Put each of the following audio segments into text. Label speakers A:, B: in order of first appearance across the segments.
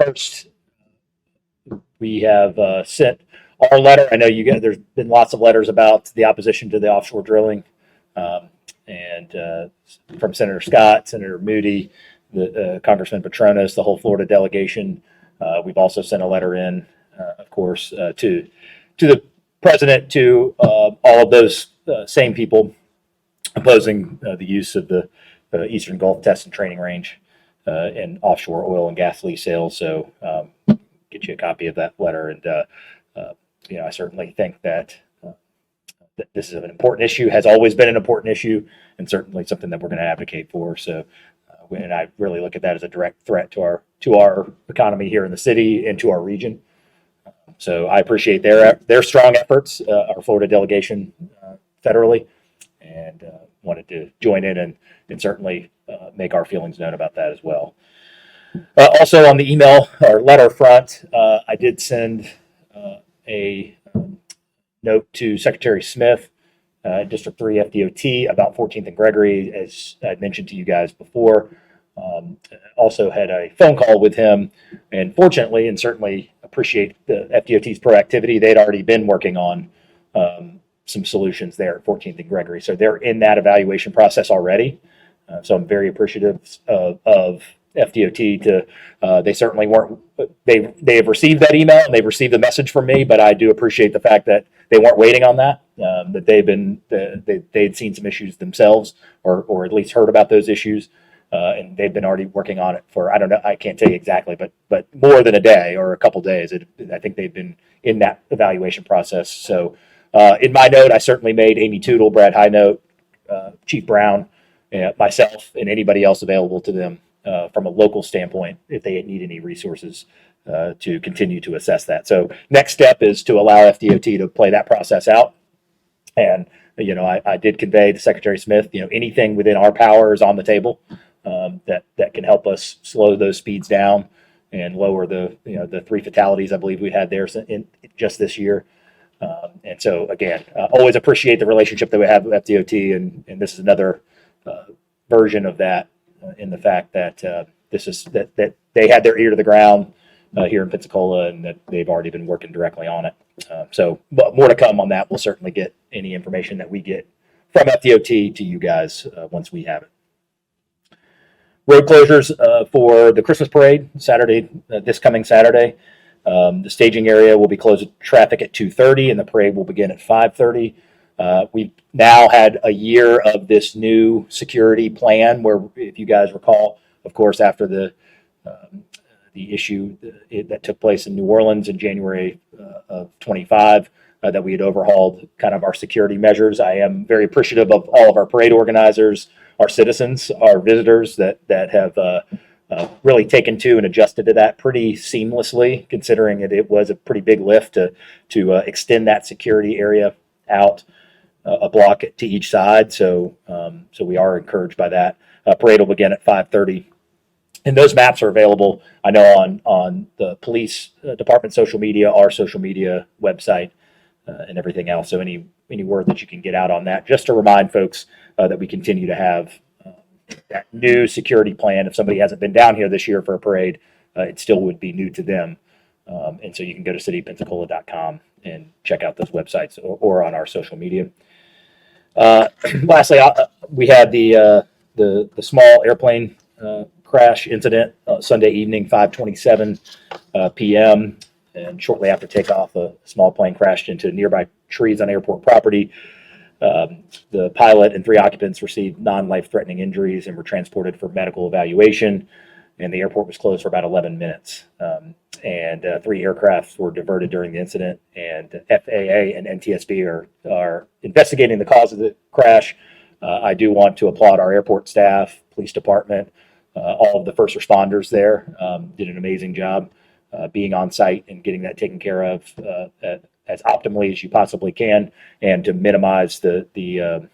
A: First, we have sent our letter. I know you guys, there's been lots of letters about the opposition to the offshore drilling, and from Senator Scott, Senator Moody, the Congressman Petronas, the whole Florida delegation. We've also sent a letter in, of course, to the president, to all of those same people opposing the use of the Eastern Gulf Test and Training Range and offshore oil and gas lease sales. So get you a copy of that letter. And, I certainly think that this is an important issue, has always been an important issue, and certainly something that we're going to advocate for. So, and I really look at that as a direct threat to our economy here in the city and to our region. So I appreciate their strong efforts, our Florida delegation federally, and wanted to join in and certainly make our feelings known about that as well. Also on the email or letter front, I did send a note to Secretary Smith, District 3 FDOT, about 14th and Gregory, as I mentioned to you guys before. Also had a phone call with him, and fortunately, and certainly appreciate the FDOT's proactivity, they'd already been working on some solutions there at 14th and Gregory. So they're in that evaluation process already. So I'm very appreciative of FDOT they certainly weren't, they have received that email and they've received the message from me, but I do appreciate the fact that they weren't waiting on that, that they'd seen some issues themselves, or at least heard about those issues. And they've been already working on it for, I don't know, I can't tell you exactly, but more than a day or a couple days. I think they've been in that evaluation process. So in my note, I certainly made Amy Tootle, Brad Highnote, Chief Brown, myself, and anybody else available to them from a local standpoint if they need any resources to continue to assess that. So next step is to allow FDOT to play that process out. And, I did convey to Secretary Smith, anything within our power is on the table. That can help us slow those speeds down and lower the 3 fatalities I believe we had there in just this year. And so again, always appreciate the relationship that we have with FDOT, and this is another version of that in the fact that that they had their ear to the ground here in Pensacola, and that they've already been working directly on it. But more to come on that. We'll certainly get any information that we get from FDOT to you guys once we have it. Road closures for the Christmas parade Saturday, this coming Saturday. The staging area will be closed to traffic at 2:30, and the parade will begin at 5:30. We've now had a year of this new security plan where, if you guys recall, of course, after the issue that took place in New Orleans in January of 25, that we had overhauled kind of our security measures. I am very appreciative of all of our parade organizers, our citizens, our visitors that have really taken to and adjusted to that pretty seamlessly, considering it was a pretty big lift to extend that security area out a block to each side. So we are encouraged by that. Parade will begin at 5:30. And those maps are available, I know, on the police department social media, our social media website, and everything else. So any word that you can get out on that, just to remind folks that we continue to have that new security plan. If somebody hasn't been down here this year for a parade, it still would be new to them. And so you can go to citypensacola.com and check out those websites or on our social media. Lastly, we had the small airplane crash incident Sunday evening, 5:27 p.m. And shortly after takeoff, a small plane crashed into nearby trees on airport property. The pilot and 3 occupants received non-life-threatening injuries and were transported for medical evaluation. And the airport was closed for about 11 minutes. And 3 aircrafts were diverted during the incident. And FAA and NTSB are investigating the cause of the crash. I do want to applaud our airport staff, police department, all of the first responders there did an amazing job being on site and getting that taken care of as optimally as you possibly can, and to minimize the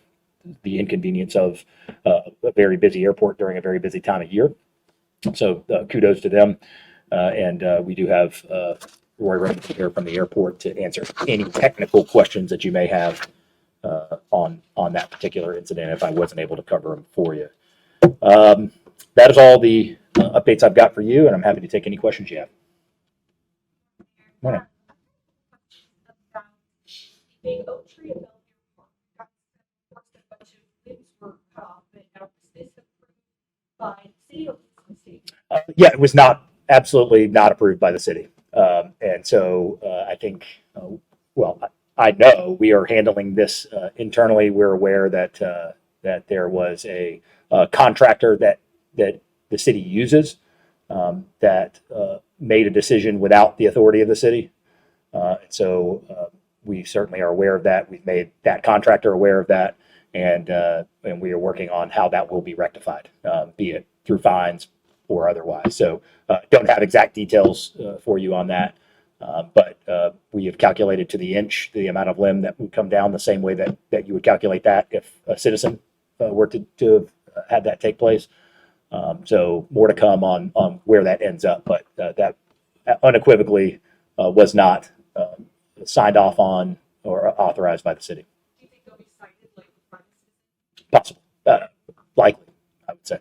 A: inconvenience of a very busy airport during a very busy time of year. So kudos to them. And we do have Roy Remington here from the airport to answer any technical questions that you may have on that particular incident if I wasn't able to cover them for you. That is all the updates I've got for you, and I'm happy to take any questions you have. Morning.
B: The oak tree in Belvedere Park got a bunch of limbs were cut off, but now was this approved by the city or Exclusivity?
A: Yeah, it was absolutely not approved by the city. And so I think, well, I know we are handling this internally. We're aware that that there was a contractor that the city uses that made a decision without the authority of the city. So we certainly are aware of that. We've made that contractor aware of that, and we are working on how that will be rectified, be it through fines or otherwise. So don't have exact details for you on that, but we have calculated to the inch the amount of limb that would come down the same way that you would calculate that if a citizen were to have had that take place. So more to come on where that ends up, but that unequivocally was not signed off on or authorized by the city.
B: Do you think they'll be cited like the front?
A: Possible, likely, I would say.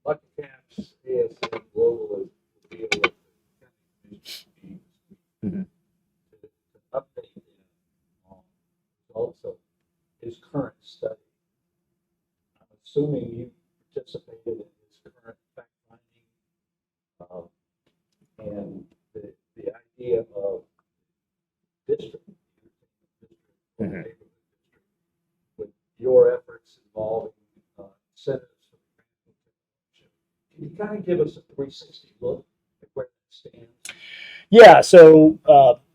C: Buckcaps, ASM Global is deal with
A: Mhm.
C: to update him on results of his current study. I'm assuming you participated in his current fact finding, and the idea of district,
A: Mhm.
C: neighborhood district, with your efforts involving incentives for the transportation. Can you kind of give us a 360 look at where that stands?
A: Yeah, so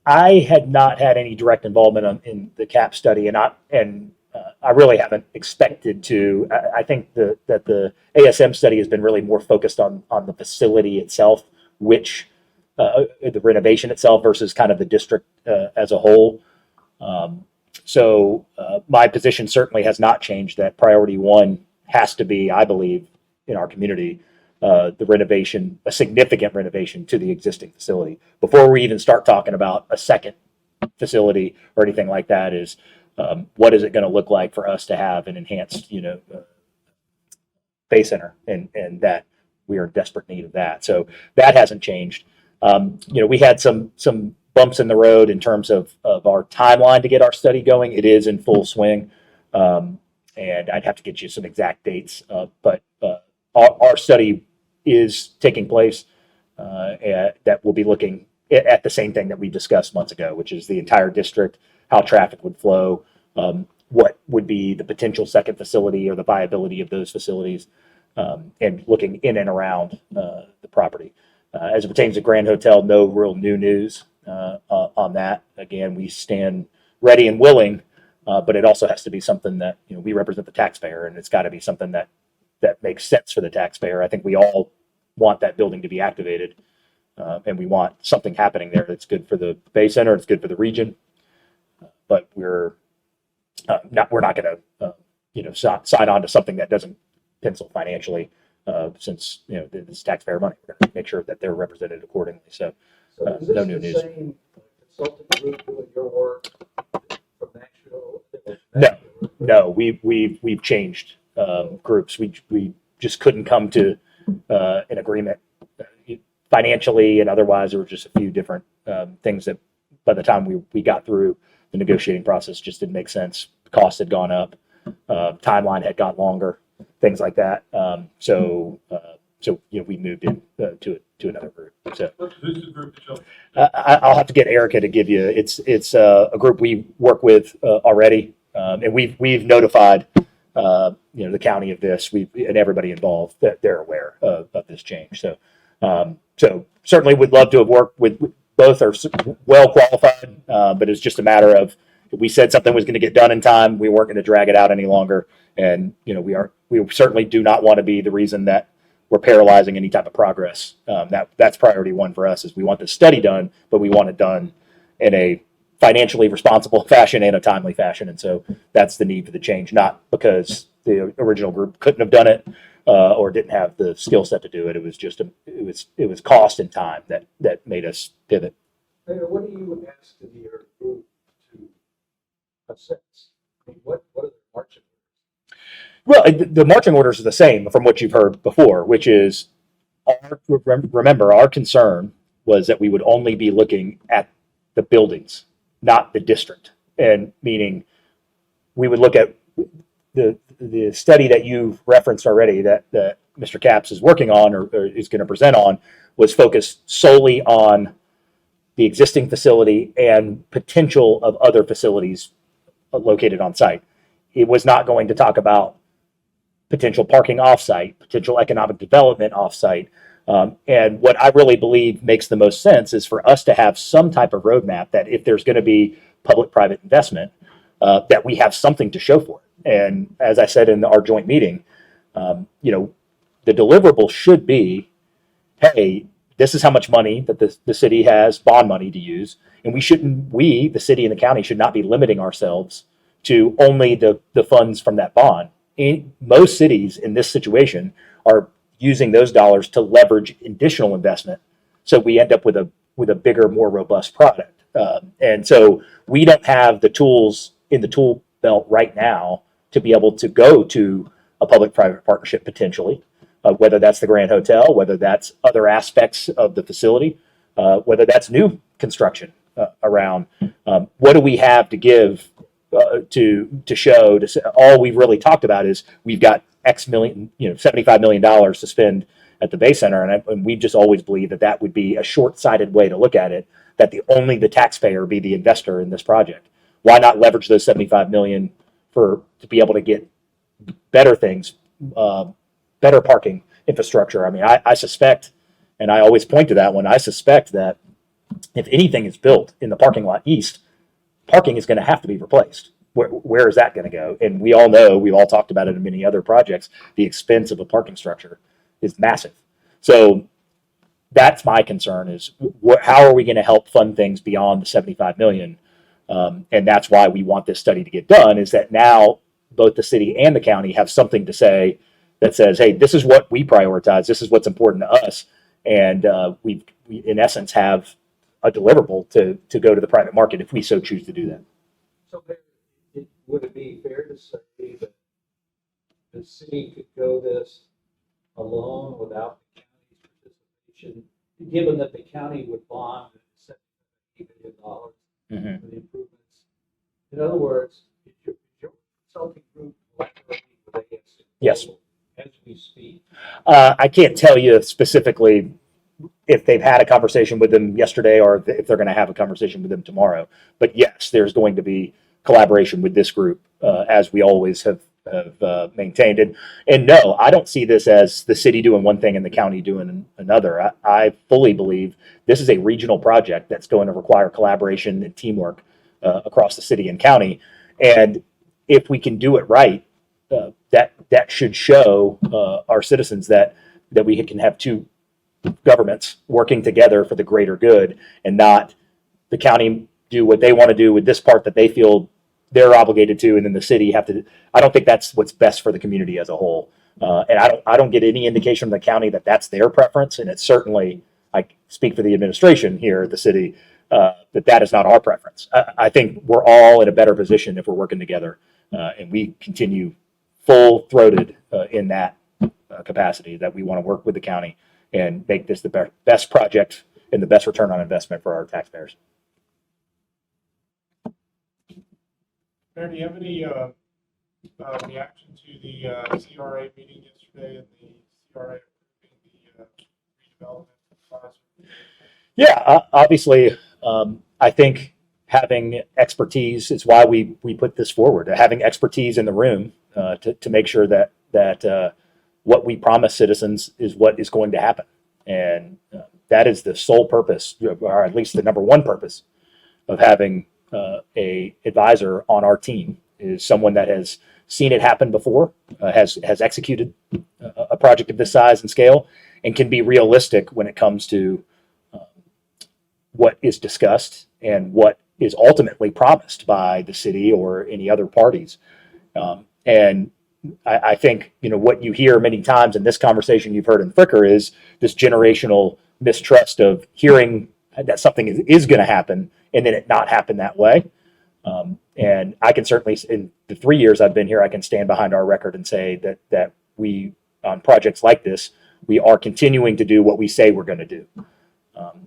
A: I had not had any direct involvement in the CAP study, and I really haven't expected to. I think that the ASM study has been really more focused on the facility itself, which the renovation itself versus kind of the district as a whole. So my position certainly has not changed. That priority one has to be, I believe, in our community, the renovation, a significant renovation to the existing facility. Before we even start talking about a second facility or anything like that, is what is it going to look like for us to have an enhanced, Bay Center, and that we are in desperate need of that. So that hasn't changed. We had some bumps in the road in terms of our timeline to get our study going. It is in full swing, and I'd have to get you some exact dates. But our study is taking place, that will be looking at the same thing that we discussed months ago, which is the entire district, how traffic would flow, what would be the potential second facility or the viability of those facilities, and looking in and around the property. As it pertains to Grand Hotel, no real new news on that. Again, we stand ready and willing, but it also has to be something that we represent the taxpayer, and it's got to be something that makes sense for the taxpayer. I think we all want that building to be activated, and we want something happening there that's good for the Bay Center, it's good for the region, but we're not going to sign on to something that doesn't pencil financially, since this is taxpayer money. We're going to make sure that they're represented accordingly. So
C: is this
A: no new
C: the
A: news.
C: same consultant group doing your work from Nashville?
A: No, we've changed groups. We just couldn't come to an agreement financially and otherwise. There were just a few different things that by the time we got through the negotiating process just didn't make sense. Costs had gone up, timeline had got longer, things like that. So we moved in to another group. So
D: Who's the group that
A: I'll have to get Erica to give you. It's a group we work with already, and we've notified the county of this. And everybody involved that they're aware of this change. So certainly would love to have worked with both. Are well qualified, but it's just a matter of we said something was going to get done in time. We weren't going to drag it out any longer, and we certainly do not want to be the reason that we're paralyzing any type of progress. That's priority one for us. Is we want the study done, but we want it done in a financially responsible fashion and a timely fashion. And so that's the need for the change, not because the original group couldn't have done it or didn't have the skill set to do it. It was just it was cost and time that made us pivot.
C: What do you ask of your group to assess? I mean, what are the margin?
A: Well, the marching orders are the same from what you've heard before, which is remember, our concern was that we would only be looking at the buildings, not the district. And meaning we would look at the study that you've referenced already that Mr. Capps is working on or is going to present on was focused solely on the existing facility and potential of other facilities located on site. It was not going to talk about potential parking offsite, potential economic development offsite. And what I really believe makes the most sense is for us to have some type of roadmap that if there's going to be public-private investment, that we have something to show for it. And as I said in our joint meeting, the deliverable should be, hey, this is how much money that the city has, bond money to use, and the city and the county should not be limiting ourselves to only the funds from that bond. Most cities in this situation are using those dollars to leverage additional investment, so we end up with a bigger, more robust product. And so we don't have the tools in the tool belt right now to be able to go to a public-private partnership potentially, whether that's the Grand Hotel, whether that's other aspects of the facility, whether that's new construction around. What do we have to give to show? All we've really talked about is we've got X million, $75 million to spend at the Bay Center, and we've just always believed that would be a short-sighted way to look at it. That only the taxpayer be the investor in this project. Why not leverage those $75 million to be able to get better things, better parking infrastructure? I mean, I suspect, and I always point to that one, I suspect that if anything is built in the parking lot east, parking is going to have to be replaced. Where is that going to go? And we all know, we've all talked about it in many other projects, the expense of a parking structure is massive. So that's my concern is how are we going to help fund things beyond the 75 million? And that's why we want this study to get done, is that now both the city and the county have something to say that says, hey, this is what we prioritize. This is what's important to us. And we in essence have a deliverable to go to the private market if we so choose to do that.
C: So would it be fair to say that the city could go this alone without the county's participation, given that the county would bond $70 million for the improvements? In other words, is your consulting group collaborating with ASC?
A: Yes.
C: As we speak.
A: I can't tell you specifically if they've had a conversation with them yesterday or if they're going to have a conversation with them tomorrow. But yes, there's going to be collaboration with this group, as we always have maintained. And no, I don't see this as the city doing one thing and the county doing another. I fully believe this is a regional project that's going to require collaboration and teamwork across the city and county. And if we can do it right, that should show our citizens that we can have two governments working together for the greater good, and not the county do what they want to do with this part that they feel they're obligated to, and then the city have to. I don't think that's what's best for the community as a whole. And I don't get any indication from the county that that's their preference, and it's certainly, I speak for the administration here at the city, that is not our preference. I think we're all in a better position if we're working together, and we continue full-throated in that capacity, that we want to work with the county and make this the best project and the best return on investment for our taxpayers.
D: Mayor, do you have any reaction to the CRA meeting yesterday and the CRA approving the redevelopment process? Yeah,
A: obviously, I think having expertise is why we put this forward. Having expertise in the room to make sure that what we promise citizens is what is going to happen, and that is the sole purpose, or at least the number one purpose, of having a advisor on our team, is someone that has seen it happen before, has executed a project of this size and scale, and can be realistic when it comes to what is discussed and what is ultimately promised by the city or any other parties. And I think, what you hear many times in this conversation you've heard in Fricker is this generational mistrust of hearing that something is going to happen and then it not happen that way. And I can certainly, in the 3 years I've been here, I can stand behind our record and say that we, on projects like this, we are continuing to do what we say we're going to do.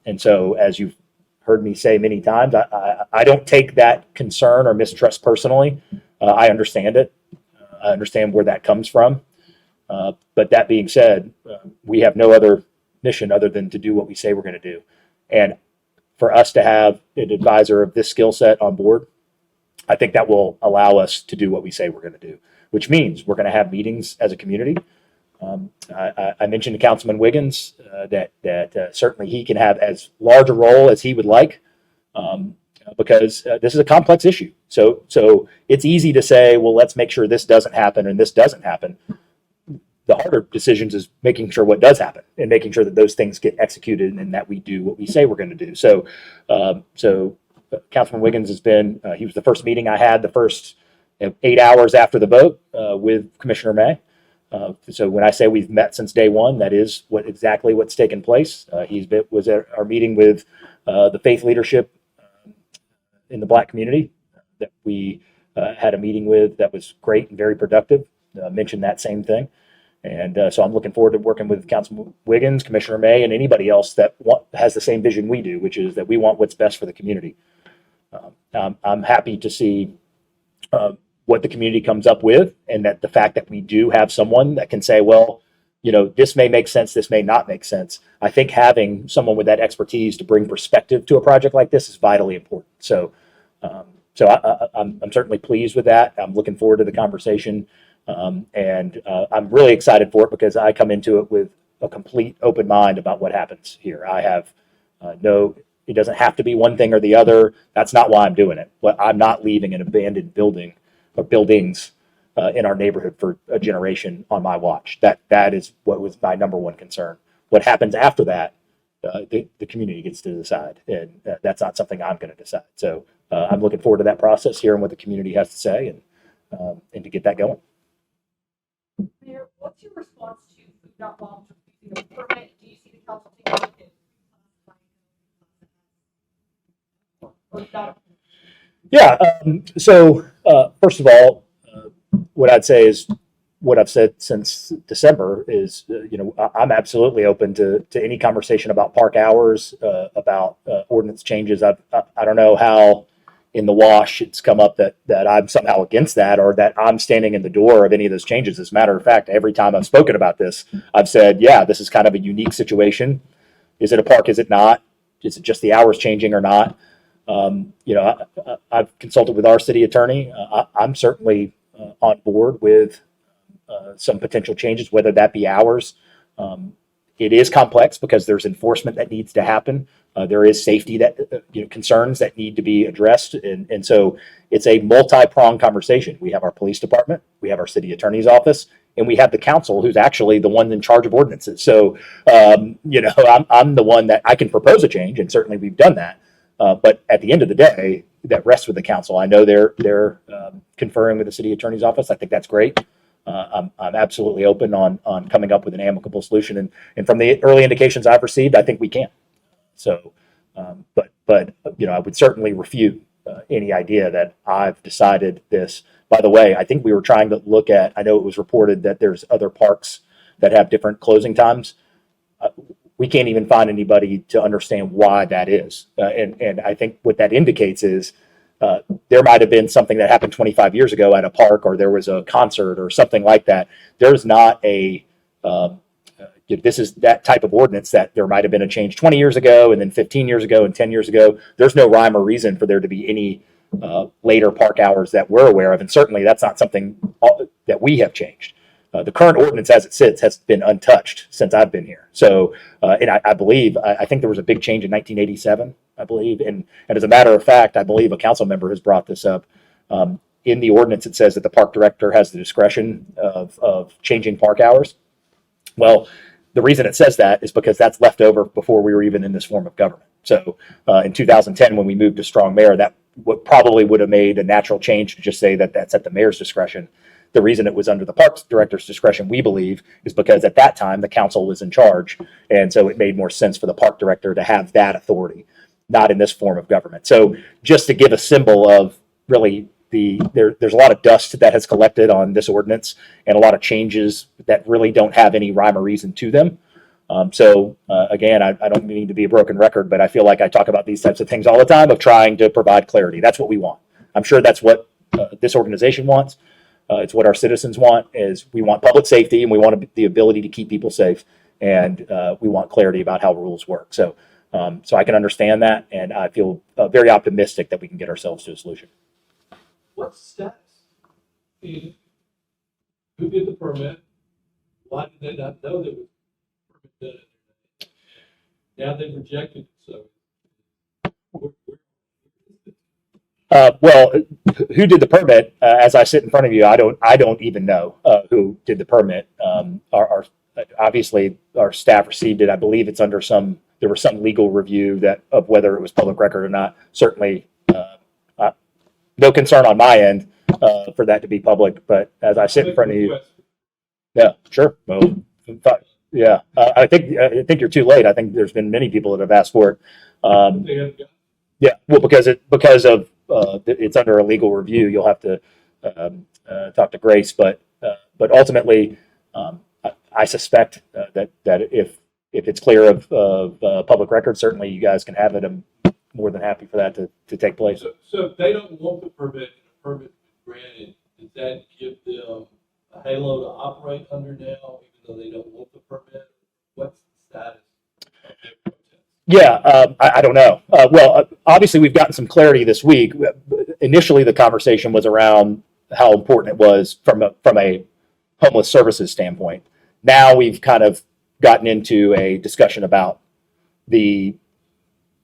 A: And so, as you've heard me say many times, I don't take that concern or mistrust personally. I understand it. I understand where that comes from. But that being said, we have no other mission other than to do what we say we're going to do. And for us to have an advisor of this skill set on board, I think that will allow us to do what we say we're going to do, which means we're going to have meetings as a community. I mentioned to Councilman Wiggins that certainly he can have as large a role as he would like, because this is a complex issue. So it's easy to say, well, let's make sure this doesn't happen and this doesn't happen. The harder decisions is making sure what does happen and making sure that those things get executed and that we do what we say we're going to do. So Councilman Wiggins has been, he was the first meeting I had the first 8 hours after the vote with Commissioner May. So when I say we've met since day one, that is exactly what's taken place. Was at our meeting with the faith leadership in the Black community that we had a meeting with that was great and very productive. Mentioned that same thing. And so I'm looking forward to working with Councilman Wiggins, Commissioner May, and anybody else that has the same vision we do, which is that we want what's best for the community. I'm happy to see what the community comes up with, and that the fact that we do have someone that can say, well, this may make sense, this may not make sense. I think having someone with that expertise to bring perspective to a project like this is vitally important. So I'm certainly pleased with that. I'm looking forward to the conversation. And I'm really excited for it because I come into it with a complete open mind about what happens here. I have it doesn't have to be one thing or the other. That's not why I'm doing it. But I'm not leaving an abandoned building or buildings in our neighborhood for a generation on my watch. That is what was my number one concern. What happens after that, the community gets to decide, and that's not something I'm going to decide. So I'm looking forward to that process, hearing what the community has to say, and to get that going.
B: Mayor, what's your response to food not bombs refusing a permit? Do you see the council taking it? Or not?
A: Yeah. So first of all, what I'd say is what I've said since December is, I'm absolutely open to any conversation about park hours, about ordinance changes. I don't know how in the wash it's come up that I'm somehow against that or that I'm standing in the door of any of those changes. As a matter of fact, every time I've spoken about this, I've said, yeah, this is kind of a unique situation. Is it a park? Is it not? Is it just the hours changing or not? I've consulted with our city attorney. I'm certainly on board with some potential changes, whether that be hours. It is complex because there's enforcement that needs to happen. There is safety that concerns that need to be addressed, and so it's a multi-pronged conversation. We have our police department, we have our city attorney's office, and we have the council, who's actually the one in charge of ordinances. So I'm the one that I can propose a change, and certainly we've done that. But at the end of the day, that rests with the council. I know they're conferring with the city attorney's office. I think that's great. I'm absolutely open on coming up with an amicable solution, and from the early indications I've received, I think we can. So, but I would certainly refute any idea that I've decided this. By the way, I think we were trying to look at. I know it was reported that there's other parks that have different closing times. We can't even find anybody to understand why that is, and I think what that indicates is. There might have been something that happened 25 years ago at a park, or there was a concert or something like that. There's not this is that type of ordinance that there might have been a change 20 years ago and then 15 years ago and 10 years ago. There's no rhyme or reason for there to be any later park hours that we're aware of. And certainly that's not something that we have changed. The current ordinance as it sits has been untouched since I've been here. So, and I believe, I think there was a big change in 1987, I believe. And as a matter of fact, I believe a council member has brought this up. In the ordinance, it says that the park director has the discretion of changing park hours. Well, the reason it says that is because that's left over before we were even in this form of government. So in 2010, when we moved to strong mayor, that probably would have made a natural change to just say that that's at the mayor's discretion. The reason it was under the parks director's discretion, we believe, is because at that time the council was in charge. And so it made more sense for the park director to have that authority, not in this form of government. So just to give a symbol of really there's a lot of dust that has collected on this ordinance and a lot of changes that really don't have any rhyme or reason to them. Again, I don't mean to be a broken record, but I feel like I talk about these types of things all the time of trying to provide clarity. That's what we want. I'm sure that's what this organization wants. It's what our citizens want. Is we want public safety and we want the ability to keep people safe, and we want clarity about how rules work. So I can understand that, and I feel very optimistic that we can get ourselves to a solution.
C: What's the status? I mean, who did the permit? Why did they not know there was a permit done? Now they've rejected it, so.
A: Well, who did the permit? As I sit in front of you, I don't even know who did the permit. Obviously our staff received it. I believe it's under there was some legal review of whether it was public record or not. Certainly, no concern on my end for that to be public. But as I sit in front of you, yeah, sure. Well, in fact, yeah, I think you're too late. I think there's been many people that have asked for it. Yeah, well, because it's under a legal review, you'll have to talk to Grace. But ultimately, I suspect that if it's clear of public record, certainly you guys can have it. I'm more than happy for that to take place.
C: So if they don't want the permit and the permit is granted, does that give them a halo to operate under now, even though they don't want the permit? What's the status of their protest?
A: Yeah, I don't know. Well, obviously we've gotten some clarity this week. Initially, the conversation was around how important it was from a homeless services standpoint. Now we've kind of gotten into a discussion about the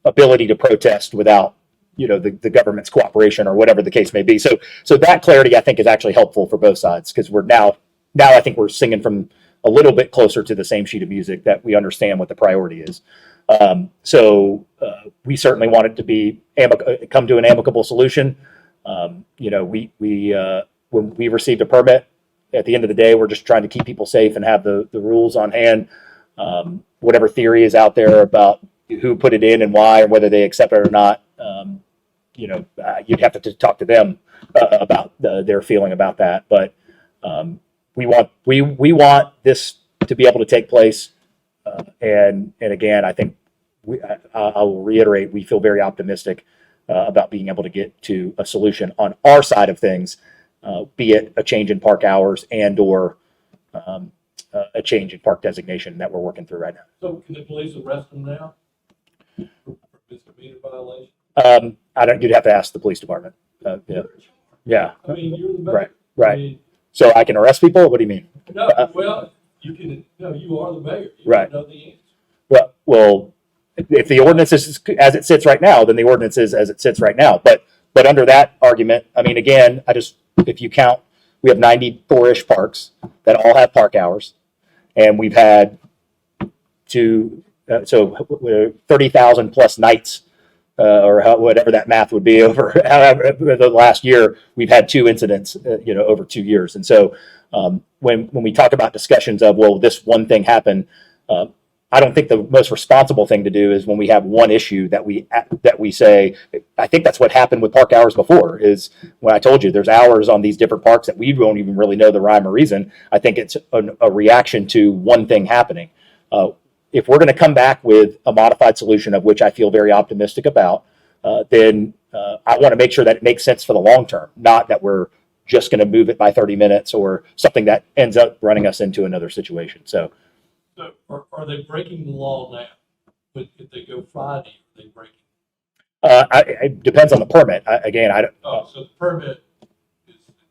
A: ability to protest without, the government's cooperation or whatever the case may be. So that clarity I think is actually helpful for both sides, because we're now I think we're singing from a little bit closer to the same sheet of music, that we understand what the priority is. We certainly want it to be come to an amicable solution. We when we received a permit, at the end of the day, we're just trying to keep people safe and have the rules on hand. Whatever theory is out there about who put it in and why, or whether they accept it or not, you'd have to talk to them about their feeling about that. But we want this to be able to take place. And again, I think I will reiterate, we feel very optimistic about being able to get to a solution on our side of things, be it a change in park hours or a change in park designation that we're working through right now.
C: So can the police arrest them now for misdemeanor violation?
A: You'd have to ask the police department. Yeah.
C: I mean, you're the mayor.
A: Right.
C: I mean,
A: So I can arrest people? What do you mean?
C: no, well, you are the mayor. You
A: Right.
C: know the answer.
A: Well, if the ordinance is as it sits right now, then the ordinance is as it sits right now. But under that argument, I mean, again, if you count, we have 94-ish parks that all have park hours, and we've had 30,000 plus nights, or whatever that math would be over the last year. We've had 2 incidents, over 2 years, and so when we talk about discussions of, well, this one thing happened, I don't think the most responsible thing to do is when we have one issue that we say. I think that's what happened with park hours before, is when I told you there's hours on these different parks that we don't even really know the rhyme or reason. I think it's a reaction to one thing happening. If we're going to come back with a modified solution, of which I feel very optimistic about, then I want to make sure that it makes sense for the long term, not that we're just going to move it by 30 minutes or something that ends up running us into another situation. So
C: are they breaking the law now? But if they go Friday, are they breaking?
A: it depends on the permit. I don't.
C: So the permit is the thing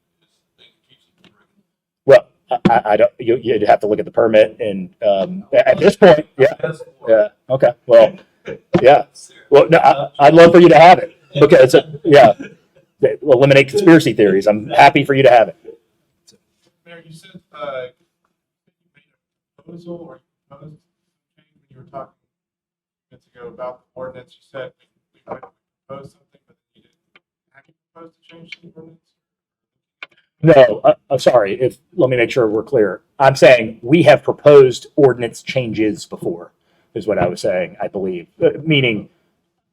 C: that keeps them from breaking.
A: Well, I don't. You'd have to look at the permit, and at this point, yeah. Okay. Well, yeah. Well, no, I'd love for you to have it, because eliminate conspiracy theories. I'm happy for you to have it.
D: Mayor, you said you made a proposal, or you proposed something when you were talking minutes ago about the ordinance. You said we might propose something, but you didn't. Have you proposed to change the ordinance?
A: No, I'm sorry. Let me make sure we're clear. I'm saying we have proposed ordinance changes before, is what I was saying. I believe, meaning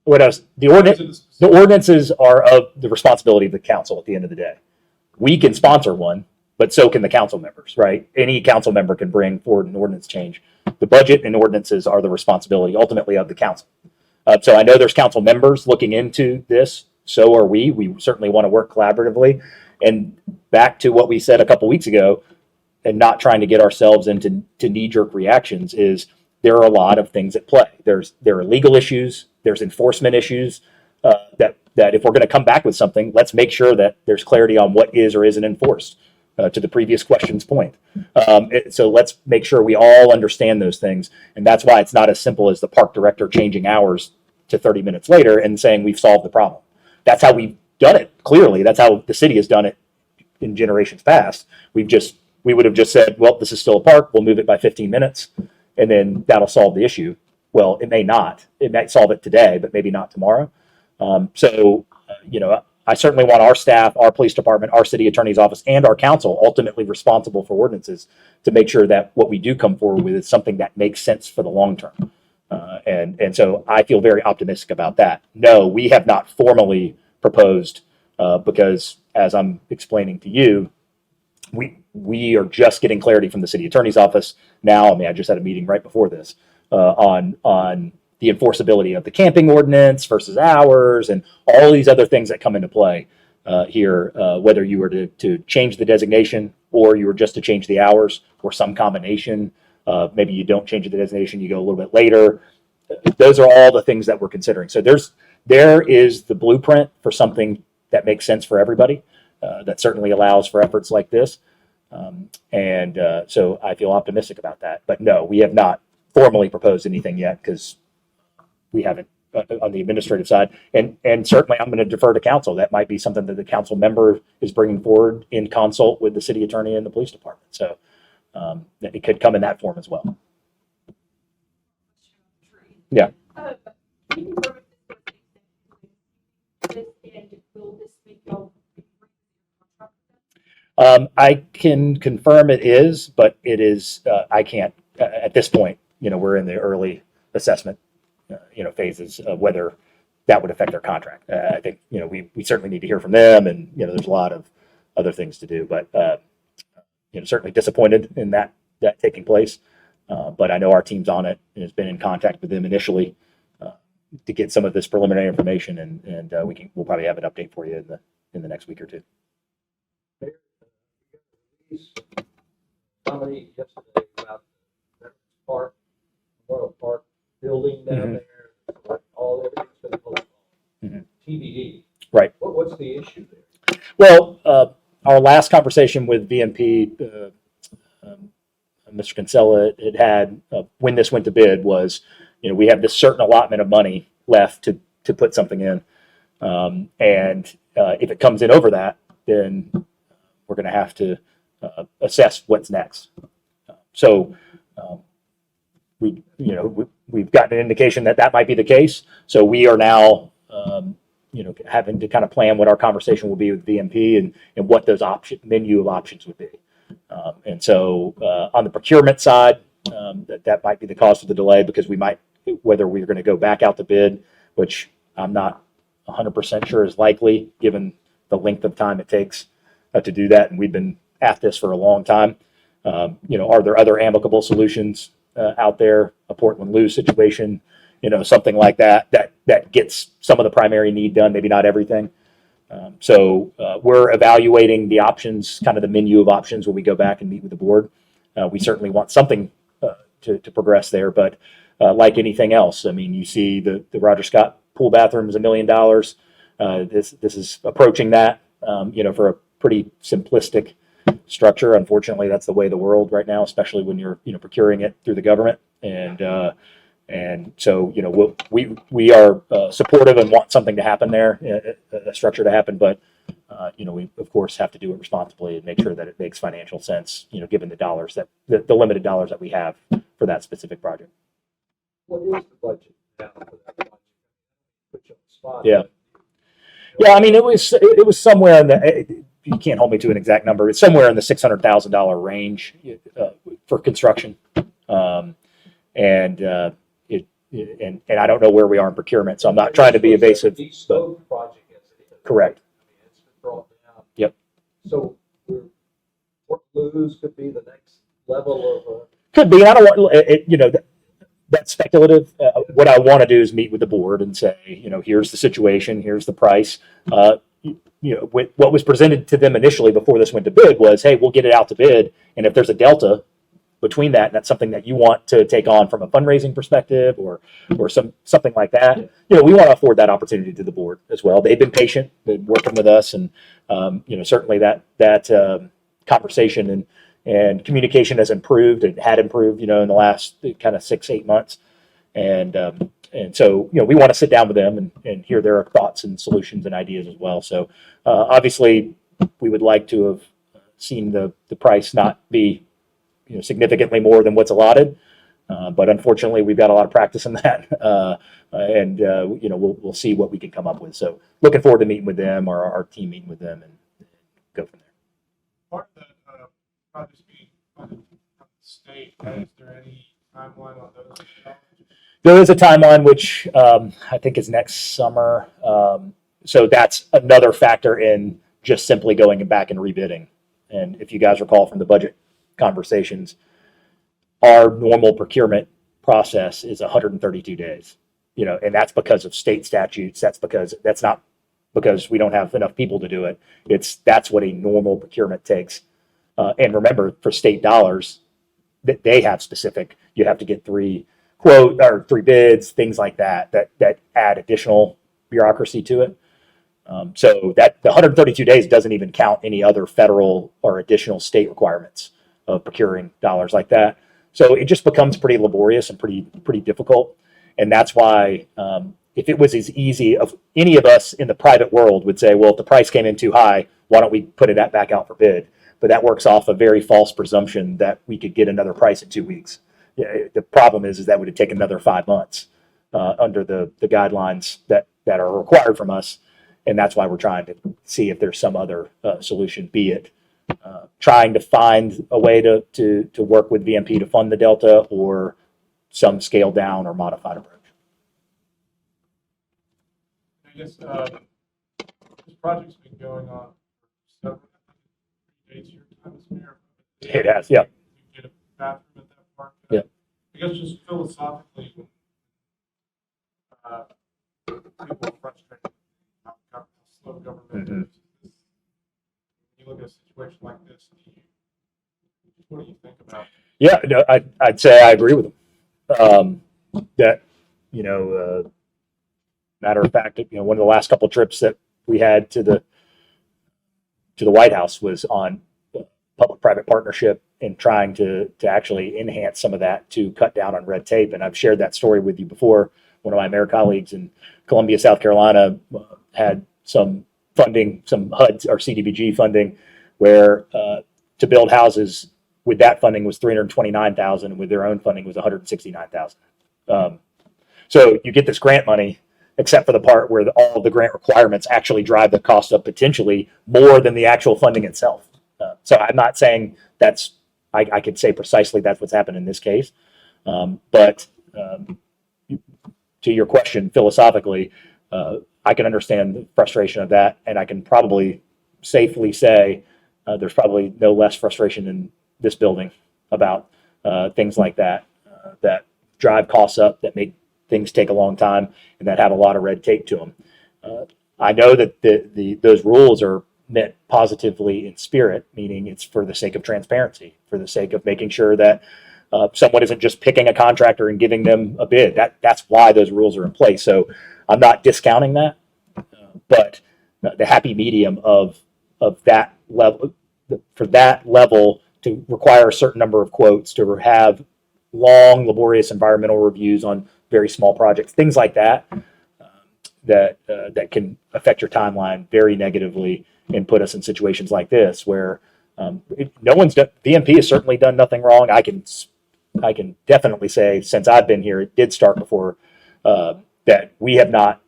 A: what else? The ordinances are of the responsibility of the council at the end of the day. We can sponsor one, but so can the council members, right? Any council member can bring forward an ordinance change. The budget and ordinances are the responsibility ultimately of the council. So I know there's council members looking into this. So are we. We certainly want to work collaboratively. And back to what we said a couple weeks ago, and not trying to get ourselves into knee-jerk reactions, is there are a lot of things at play. There are legal issues, there's enforcement issues, that if we're going to come back with something, let's make sure that there's clarity on what is or isn't enforced. To the previous question's point. So let's make sure we all understand those things. And that's why it's not as simple as the park director changing hours to 30 minutes later and saying we've solved the problem. That's how we've done it. Clearly, that's how the city has done it in generations past. We would have just said, well, this is still a park. We'll move it by 15 minutes and then that'll solve the issue. Well, it may not. It might solve it today, but maybe not tomorrow. I certainly want our staff, our police department, our city attorney's office, and our council, ultimately responsible for ordinances, to make sure that what we do come forward with is something that makes sense for the long term. And so I feel very optimistic about that. No, we have not formally proposed because, as I'm explaining to you, we are just getting clarity from the city attorney's office now. I mean, I just had a meeting right before this on the enforceability of the camping ordinance versus hours and all these other things that come into play here, whether you were to change the designation or you were just to change the hours or some combination. Maybe you don't change the designation, you go a little bit later. Those are all the things that we're considering. So there is the blueprint for something that makes sense for everybody, that certainly allows for efforts like this. So I feel optimistic about that. But no, we have not formally proposed anything yet because we haven't on the administrative side. And certainly I'm going to defer to council. That might be something that the council member is bringing forward in consult with the city attorney and the police department. So it could come in that form as well. Yeah.
B: Can you confirm if this and will this make y'all
A: I can confirm it is, but it is, I can't, at this point, we're in the early assessment, phases of whether that would affect their contract. I think, we certainly need to hear from them and, there's a lot of other things to do, but, certainly disappointed in that taking place. But I know our team's on it and has been in contact with them initially to get some of this preliminary information, and we'll probably have an update for you in the next week or two.
C: Somebody yesterday about the park, Memorial Park building down there, like everything's been postponed. TBD.
A: Right.
C: What's the issue there?
A: Well, our last conversation with VMP, Mr. Kinsella had when this went to bid was, we have this certain allotment of money left to put something in. And if it comes in over that, then we're going to have to assess what's next. So we've gotten an indication that might be the case. So we are now, having to kind of plan what our conversation will be with VMP and what those menu of options would be. And so on the procurement side, that might be the cause of the delay, because whether we're going to go back out to bid, which I'm not 100% sure is likely given the length of time it takes to do that. And we've been at this for a long time. Are there other amicable solutions out there? A Portland Loo situation, something like that gets some of the primary need done, maybe not everything. So we're evaluating the options, kind of the menu of options when we go back and meet with the board. We certainly want something to progress there, but like anything else, I mean, you see the Roger Scott pool bathroom is $1 million. This is approaching that, for a pretty simplistic structure. Unfortunately, that's the way of the world right now, especially when you're procuring it through the government. And so we are supportive and want something to happen there, a structure to happen, but we of course have to do it responsibly and make sure that it makes financial sense, given the dollars the limited dollars that we have for that specific project.
C: What is the budget now for that project? Put you on the spot.
A: Yeah. I mean, it was somewhere in the, you can't hold me to an exact number. It's somewhere in the $600,000 range for construction. and I don't know where we are in procurement, so I'm not trying to be evasive.
C: The
A: But
C: scope project as it is.
A: correct.
C: I mean, it's been brought down.
A: Yep.
C: So Port Blues could be the next level of,
A: Could be. I don't want it, that's speculative. What I want to do is meet with the board and say, here's the situation, here's the price. What was presented to them initially before this went to bid was, hey, we'll get it out to bid, and if there's a delta between that, and that's something that you want to take on from a fundraising perspective or something like that, we want to afford that opportunity to the board as well. They've been patient, been working with us, and certainly that conversation and communication has improved and had improved, in the last kind of 6-8 months. And so, we want to sit down with them and hear their thoughts and solutions and ideas as well. So obviously we would like to have seen the price not be, significantly more than what's allotted. But unfortunately we've got a lot of practice in that. And we'll see what we can come up with. So looking forward to meeting with them or our team meeting with them and go from there.
D: Part of the projects being funded from the state, is there any timeline on those?
A: There is a timeline, which I think is next summer. So that's another factor in just simply going back and rebidding. And if you guys recall from the budget conversations, our normal procurement process is 132 days. And that's because of state statutes. That's not because we don't have enough people to do it. That's what a normal procurement takes. And remember, for state dollars, that they have specific. You have to get 3 bids, things like that add additional bureaucracy to it. So that the 132 days doesn't even count any other federal or additional state requirements of procuring dollars like that. So it just becomes pretty laborious and pretty difficult. And that's why if it was as easy, of any of us in the private world would say, well, if the price came in too high, why don't we put it back out for bid? But that works off a very false presumption that we could get another price in 2 weeks. Yeah, the problem is that would have taken another 5 months under the guidelines that are required from us. And that's why we're trying to see if there's some other solution, be it trying to find a way to work with VMP to fund the delta or some scaled down or modified approach.
D: I guess this project's been going on for several days. Your time as mayor.
A: It has, yeah.
D: You get a bathroom at that park.
A: Yeah.
D: I guess just philosophically, when people are frustrated how slow government is. When you look at a situation like this, what do you think about it?
A: Yeah, no, I'd say I agree with them. That, matter of fact, one of the last couple of trips that we had to the White House was on public-private partnership and trying to actually enhance some of that to cut down on red tape. And I've shared that story with you before. One of my mayor colleagues in Columbia, South Carolina, had some funding, some HUD or CDBG funding, where to build houses with that funding was $329,000, and with their own funding was $169,000. So you get this grant money, except for the part where all of the grant requirements actually drive the cost up potentially more than the actual funding itself. So I'm not saying I could say precisely that's what's happened in this case. But to your question, philosophically, I can understand the frustration of that, and I can probably safely say there's probably no less frustration in this building about things like that, that drive costs up, that make things take a long time, and that have a lot of red tape to them. I know that those rules are meant positively in spirit, meaning it's for the sake of transparency, for the sake of making sure that someone isn't just picking a contractor and giving them a bid. That's why those rules are in place. So I'm not discounting that, but the happy medium of that level, for that level to require a certain number of quotes, to have long, laborious environmental reviews on very small projects, things like that, that can affect your timeline very negatively and put us in situations like this where VMP has certainly done nothing wrong. I can definitely say, since I've been here, it did start before, that we have not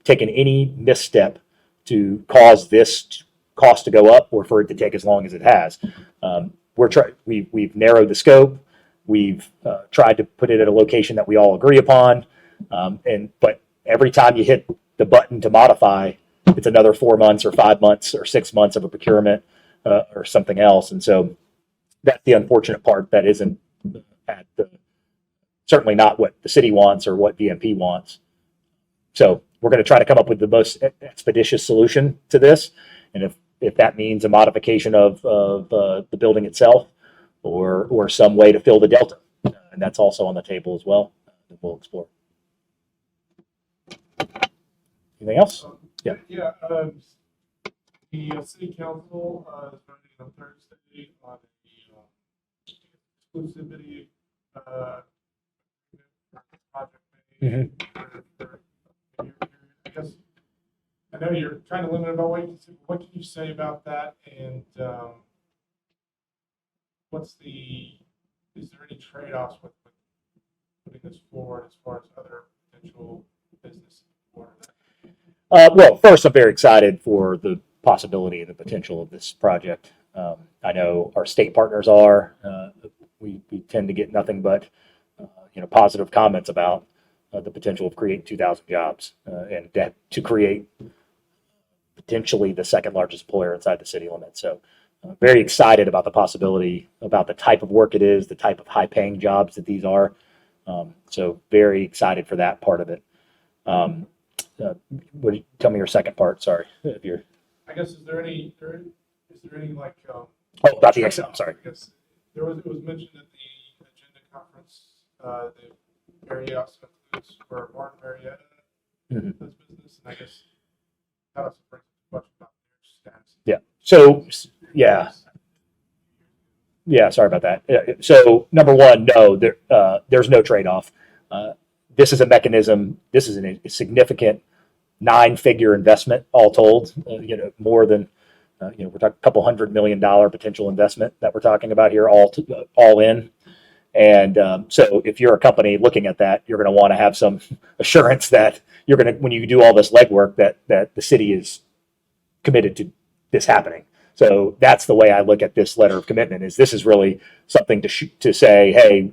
A: taken any misstep to cause this cost to go up or for it to take as long as it has. We've narrowed the scope. We've tried to put it at a location that we all agree upon. But every time you hit the button to modify, it's another 4 months or 5 months or 6 months of a procurement or something else. And so that's the unfortunate part that isn't at the, certainly not what the city wants or what VMP wants. So we're going to try to come up with the most expeditious solution to this. And if that means a modification of the building itself or some way to fill the delta, and that's also on the table as well, that we'll explore. Anything else? Yeah.
D: Yeah, the city council is voting on Thursday on the exclusivity project. I guess I know you're kind of limited about what can you say about that, and is there any trade-offs with putting this forward as far as other potential business for that?
A: Well, first, I'm very excited for the possibility and the potential of this project. I know our state partners are. We tend to get nothing but positive comments about the potential of creating 2,000 jobs and to create potentially the second largest employer inside the city limits. So very excited about the possibility, about the type of work it is, the type of high paying jobs that these are. So very excited for that part of it. Tell me your second part. Sorry. If you're.
D: I guess is there any like
A: about the Excel. Sorry.
D: Because it was mentioned at the agenda conference the area also includes for Martin Marietta this business, and I guess that also brings up a question about their status.
A: Yeah. So yeah. Sorry about that. So number one, no, there's no trade-off. This is a mechanism. This is a significant 9-figure investment, all told. More than we're talking a couple $100 million potential investment that we're talking about here, all in. And so, if you're a company looking at that, you're going to want to have some assurance that you're going to, when you do all this legwork, that the city is committed to this happening. So that's the way I look at this letter of commitment. Is this is really something to say, hey,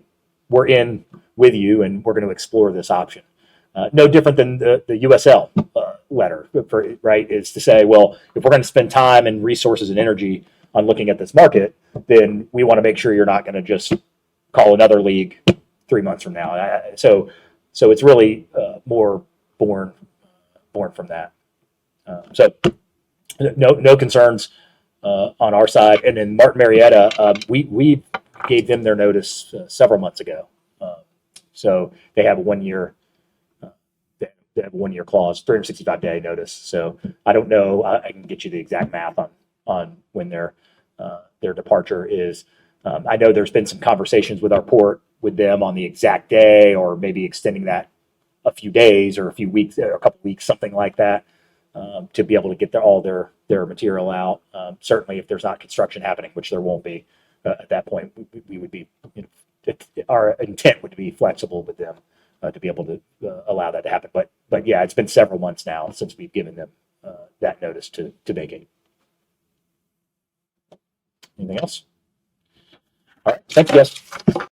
A: we're in with you, and we're going to explore this option. No different than the USL letter, right? Is to say, well, if we're going to spend time and resources and energy on looking at this market, then we want to make sure you're not going to just call another league 3 months from now. So it's really more born from that. So no concerns on our side. And then Martin Marietta, we gave them their notice several months ago. So they have a 1 year. They have a 1 year clause, 365-day notice. So I don't know. I can get you the exact math on when their departure is. I know there's been some conversations with our port with them on the exact day, or maybe extending that a few days or a few weeks or a couple weeks, something like that, to be able to get all their material out. Certainly, if there's not construction happening, which there won't be at that point, we would be. Our intent would be flexible with them to be able to allow that to happen. But yeah, it's been several months now since we've given them that notice to vacate. Anything else? All right. Thank you, guys.